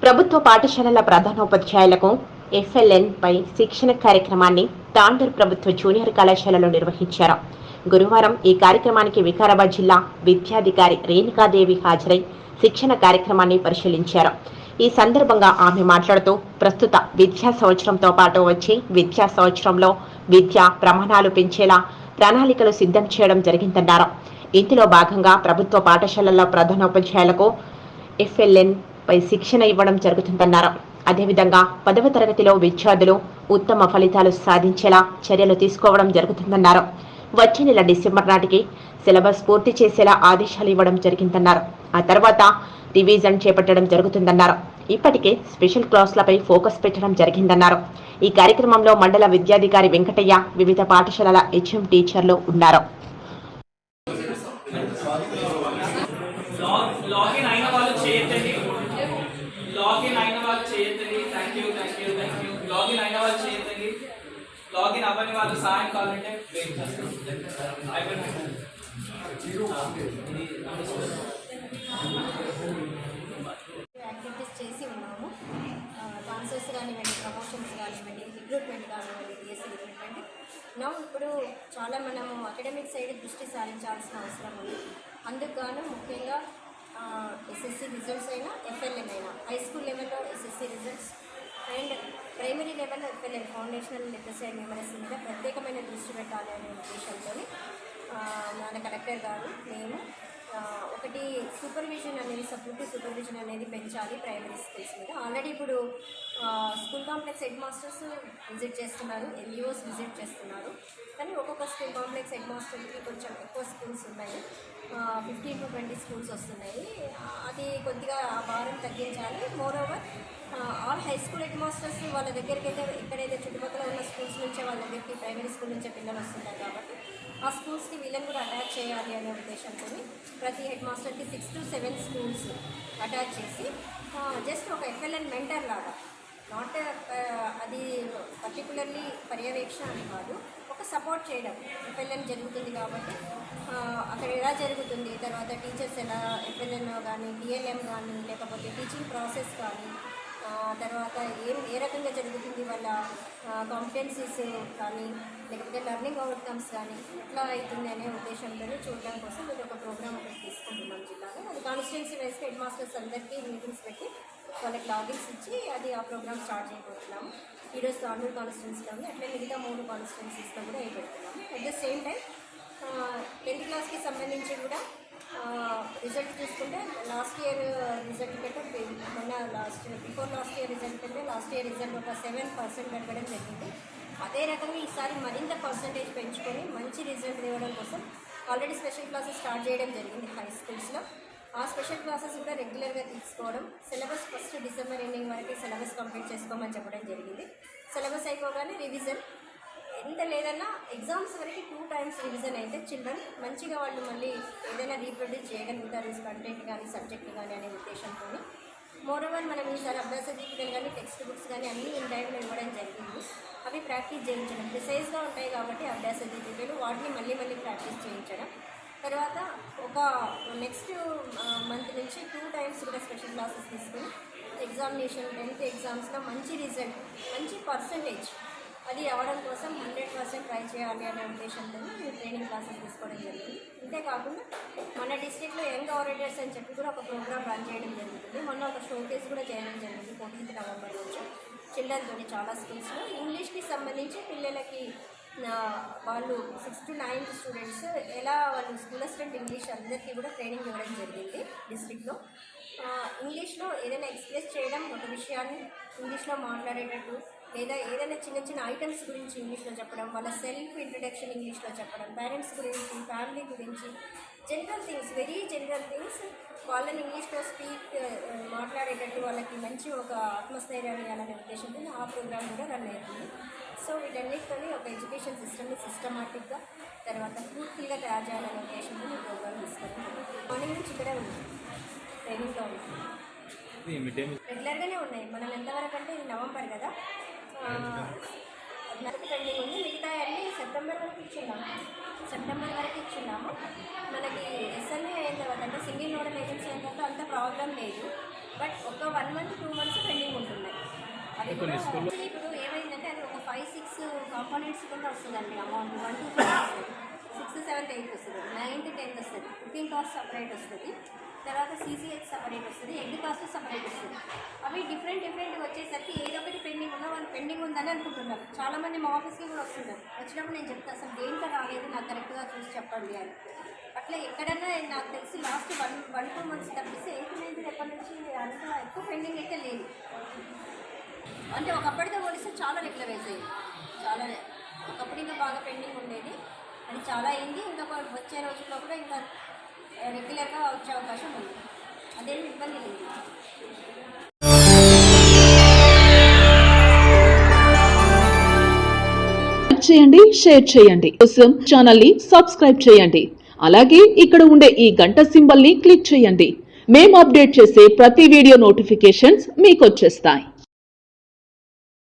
ప్రభుత్వ పాఠశాలల ప్రధానోపాధ్యాయులకు ఎఫ్ఎల్ఎన్ పై శిక్షణ కార్యక్రమాన్ని తాండూరు ప్రభుత్వ జూనియర్ కళాశాలలో నిర్వహించారు. గురువారం ఈ కార్యక్రమానికి వికారాబాద్ జిల్లా విద్యాధికారి రేణుకాదేవి హాజరై శిక్షణ కార్యక్రమాన్ని పరిశీలించారు. ఈ సందర్భంగా ఆమె మాట్లాడుతూ ప్రస్తుత విద్యా సంవత్సరంతో పాటు వచ్చే విద్యా సంవత్సరంలో విద్యా ప్రమాణాలు పెంచేలా ప్రణాళికలు సిద్ధం చేయడం జరిగిందన్నారు. ఇందులో భాగంగా ప్రభుత్వ పాఠశాలల ప్రధానోపాధ్యాయులకు ఎఫ్ఎల్ఎన్ పై శిక్షణ ఇవ్వడం జరుగుతుందన్నారు. అదేవిధంగా 10వ తరగతిలో విద్యార్థులు ఉత్తమ ఫలితాలు సాధించేలా చర్యలు తీసుకోవడం జరుగుతుందన్నారు. వచ్చే నెల డిసెంబర్ నాటికి సిలబస్ పూర్తి చేసేలా ఆదేశాలు ఇవ్వడం జరిగిందన్నారు. ఆ తర్వాత రివిజన్ చేపట్టడం జరుగుతుందన్నారు. ఇప్పటికే స్పెషల్ క్లాసులపై ఫోకస్ పెట్టడం జరిగిందన్నారు. ఈ కార్యక్రమంలో మండల విద్యాధికారి వెంకటయ్య, వివిధ పాఠశాలల హెచ్ఎం టీచర్లు ఉన్నారు. లాగిన్ అవ్వని వాళ్ళు సాయం కావాలంటే యాక్టివిటీస్ చేసి ఉన్నాము. ట్రాన్స్ఫర్స్ కానివ్వండి, ప్రమోషన్స్ కానివ్వండి, రిక్రూట్మెంట్ కానివ్వండి, డిఎస్సీ రిక్రూట్మెంట్. ఇప్పుడు చాలా మనము అకాడమిక్ సైడ్ దృష్టి సారించాల్సిన అవసరం ఉంది. అందుకు గాను ముఖ్యంగా ఎస్ఎస్సి రిజల్ట్స్ అయినా, ఎఫ్ఎల్ఎన్ అయినా, హై స్కూల్ లెవెల్లో ఎస్ఎస్సి రిజల్ట్స్ అండ్ ప్రైమరీ లెవెల్లో FLN foundational literacy and numeracy మీద ప్రత్యేకమైన దృష్టి పెట్టాలి అనే ఉద్దేశంతో మన కలెక్టర్ గారు మేము ఒకటి సూపర్విజన్ అనేది, సపోర్టివ్ సూపర్విజన్ అనేది పెంచాలి ప్రైమరీ స్కూల్స్ మీద. ఆల్రెడీ ఇప్పుడు school complex head masters visit చేస్తున్నారు, ఎంఈఓస్ విజిట్ చేస్తున్నారు. కానీ ఒక్కొక్క స్కూల్ కాంప్లెక్స్ హెడ్ మాస్టర్కి కొంచెం ఎక్కువ స్కూల్స్ ఉన్నాయి, 15 to 20 స్కూల్స్ వస్తున్నాయి. అది కొద్దిగా ఆ భారం తగ్గించాలి. Moreover all high school head masters వాళ్ళ దగ్గరికి అయితే ఎక్కడైతే చుట్టుపక్కల ఉన్న స్కూల్స్ నుంచే వాళ్ళ దగ్గరికి ప్రైమరీ స్కూల్ నుంచే పిల్లలు వస్తున్నారు కాబట్టి ఆ స్కూల్స్కి వీళ్ళని కూడా అటాచ్ చేయాలి అనే ఉద్దేశంతో ప్రతి హెడ్ మాస్టర్కి 6 to 7 స్కూల్స్ అటాచ్ చేసి జస్ట్ ఒక ఎఫ్ఎల్ఎన్ మెంటర్ లాగా, నాట్ అది పర్టికులర్లీ పర్యవేక్షణ అని కాదు, ఒక సపోర్ట్ చేయడం. ఎఫ్ఎల్ఎన్ జరుగుతుంది కాబట్టి అక్కడ ఎలా జరుగుతుంది, తర్వాత టీచర్స్ ఎలా ఎఫ్ఎల్ఎన్ కానీ, డిఎల్ఎం కానీ, లేకపోతే టీచింగ్ ప్రాసెస్ కానీ, తర్వాత ఏ రకంగా జరుగుతుంది వాళ్ళ కాంపిటెన్సీస్ కానీ, లేకపోతే లెర్నింగ్ అవుట్కమ్స్ కానీ ఎట్లా అవుతుంది అనే ఉద్దేశంతో చూడడం కోసం మీరు ఒక ప్రోగ్రామ్ ఒకటి తీసుకుంటున్నాం జిల్లాలో. అది కాన్స్టిట్యున్సీ వైస్గా హెడ్ మాస్టర్స్ అందరికీ మీటింగ్స్ పెట్టి వాళ్ళకి లాగిన్స్ ఇచ్చి అది ఆ ప్రోగ్రామ్ స్టార్ట్ చేయబోతున్నాము. ఈరోజు తాండూరు కాన్స్టిట్యున్సీలో ఉంది, అట్లే మిగతా 3 కాన్స్టిట్యున్సీస్లో కూడా పెడుతున్నాము. At the same time 10th క్లాస్కి సంబంధించి కూడా రిజల్ట్ చూసుకుంటే లాస్ట్ ఇయర్ రిజల్ట్ కంటే మొన్న బిఫోర్ లాస్ట్ ఇయర్ రిజల్ట్ కంటే లాస్ట్ ఇయర్ రిజల్ట్ ఒక 7% పెరగడం జరిగింది. అదే రకంగా ఈసారి మరింత పర్సంటేజ్ పెంచుకొని మంచి రిజల్ట్ ఇవ్వడం కోసం ఆల్రెడీ స్పెషల్ క్లాసెస్ స్టార్ట్ చేయడం జరిగింది హై స్కూల్స్లో. ఆ స్పెషల్ క్లాసెస్ కూడా రెగ్యులర్గా తీసుకోవడం, సిలబస్ ఫస్ట్ డిసెంబర్ ఎండింగ్ వరకు సిలబస్ కంప్లీట్ చేసుకోమని చెప్పడం జరిగింది. సిలబస్ అయిపోగానే రివిజన్, ఎంత లేదన్నా ఎగ్జామ్స్ వరకు 2 times రివిజన్ అయితే చిల్డ్రన్ మంచిగా వాళ్ళు మళ్ళీ ఏదైనా రీప్రొడ్యూస్ చేయగలుగుతారు కంటెంట్ కానీ, సబ్జెక్ట్ కానీ అనే ఉద్దేశంతో. మోరోవర్ మనం ఈసారి అభ్యాస దీపికలు కానీ, టెక్స్ట్ బుక్స్ కానీ అన్నీ ఇన్ టైంలో ఇవ్వడం జరిగింది. అవి ప్రాక్టీస్ చేయించడం, ప్రిసైజ్గా ఉంటాయి కాబట్టి అభ్యాస దీపికలు వాటిని మళ్ళీ ప్రాక్టీస్ చేయించడం. తర్వాత ఒక నెక్స్ట్ మంత్ నుంచి 2 times కూడా స్పెషల్ క్లాసెస్ తీసుకుని ఎగ్జామినేషన్ 10th ఎగ్జామ్స్లో మంచి రిజల్ట్, మంచి పర్సంటేజ్ అది అవ్వడం కోసం 100% ట్రై చేయాలి అనే ఉద్దేశంతో ట్రైనింగ్ క్లాసెస్ తీసుకోవడం జరిగింది. అంతేకాకుండా మన డిస్ట్రిక్ట్లో యంగ్ ఆరేటర్స్ అని చెప్పి కూడా ఒక ప్రోగ్రామ్ రన్ చేయడం జరుగుతుంది. మొన్న ఒక షోకేస్ కూడా చేయడం జరిగింది 14th November నుంచి చిల్డ్రన్తోని చాలా స్కూల్స్లో. ఇంగ్లీష్కి సంబంధించి పిల్లలకి వాళ్ళు 6th to 9th స్టూడెంట్స్ ఎలా వాళ్ళు స్కూల్ అసిస్టెంట్ ఇంగ్లీష్ అందరికీ కూడా ట్రైనింగ్ ఇవ్వడం జరిగింది డిస్ట్రిక్ట్లో. ఇంగ్లీష్లో ఏదైనా ఎక్స్ప్రెస్ చేయడం, ఒక విషయాన్ని ఇంగ్లీష్లో మాట్లాడేటట్టు, లేదా ఏదైనా చిన్న ఐటమ్స్ గురించి ఇంగ్లీష్లో చెప్పడం, వాళ్ళ సెల్ఫ్ ఇంట్రడక్షన్ ఇంగ్లీష్లో చెప్పడం, పేరెంట్స్ గురించి, ఫ్యామిలీ గురించి, general things, very general things వాళ్ళని ఇంగ్లీష్లో మాట్లాడేటట్టు వాళ్ళకి మంచి ఒక ఆత్మస్థైర్యాన్ని ఇవ్వాలనే ఉద్దేశంతో ఆ ప్రోగ్రామ్ కూడా రన్ అవుతుంది. సో వీటన్నిటితో ఒక ఎడ్యుకేషన్ సిస్టమ్ని సిస్టమాటిక్గా తర్వాత ఫ్రూట్ఫుల్గా తయారు చేయాలనే ఉద్దేశంతో ఈ ప్రోగ్రామ్ తీసుకుంటాం. మార్నింగ్ నుంచి ఇక్కడే ఉంది, ట్రైనింగ్లో ఉంది, రెగ్యులర్గానే ఉన్నాయి. మనం ఎంతవరకు అంటే ఇది నవంబర్ కదా, ట్రైనింగ్ ఉంది. మిగతా అన్నీ సెప్టెంబర్ వరకు ఇచ్చున్నాము. మనకి ఎస్ఎంఏ అయిన తర్వాత అంటే సింగిల్ నోడల్ ఏజెన్సీ అయిన తర్వాత అంత ప్రాబ్లం లేదు. బట్ ఒక 1 month 2 months పెండింగ్ ఉంటున్నాయి. అది కూడా ఇప్పుడు ఏమైందంటే అది ఒక 5-6 కాంపోనెంట్స్ కింద వస్తుందండి అమౌంట్. 1 to 5 వస్తుంది, 6th 7th 8th వస్తుంది, 9th 10th వస్తుంది, కుకింగ్ కాస్ట్ సపరేట్ వస్తుంది, తర్వాత CCH సపరేట్ వస్తుంది, ఎగ్ కాస్ట్ సపరేట్ వస్తుంది. అవి డిఫరెంట్ వచ్చేసరికి ఏదో ఒకటి పెండింగ్ ఉన్నా వాళ్ళు పెండింగ్ ఉందని అనుకుంటున్నారు. చాలామంది మా ఆఫీస్కి కూడా వస్తున్నారు. వచ్చినప్పుడు నేను చెప్తాను అసలు దేంట్లో రాలేదు నాకు కరెక్ట్గా చూసి చెప్పండి అని. అట్లా ఎక్కడన్నా నాకు తెలిసి లాస్ట్ 1-2 months తప్పిస్తే 8th 9th ఎప్పటి నుంచి అంత ఎక్కువ పెండింగ్ అయితే లేదు. అంటే ఒకప్పటితో పోలిస్తే చాలా రెగ్యులరైజ్ అయ్యింది. చాలా ఒకప్పుడు ఇంకా బాగా పెండింగ్ ఉండేది, అది చాలా అయింది. ఇంకా వచ్చే రోజుల్లో కూడా ఇంకా రెగ్యులర్గా వచ్చే అవకాశం ఉంది, అదేమి ఇబ్బంది లేదు. చేయండి, షేర్ చేయండి, కోసం ఛానల్ ని సబ్స్క్రైబ్ చేయండి. అలాగే ఇక్కడ ఉండే ఈ గంట సింబల్ ని క్లిక్ చేయండి. మేము అప్డేట్ చేసే ప్రతి వీడియో నోటిఫికేషన్స్ మీకు వచ్చేస్తాయి.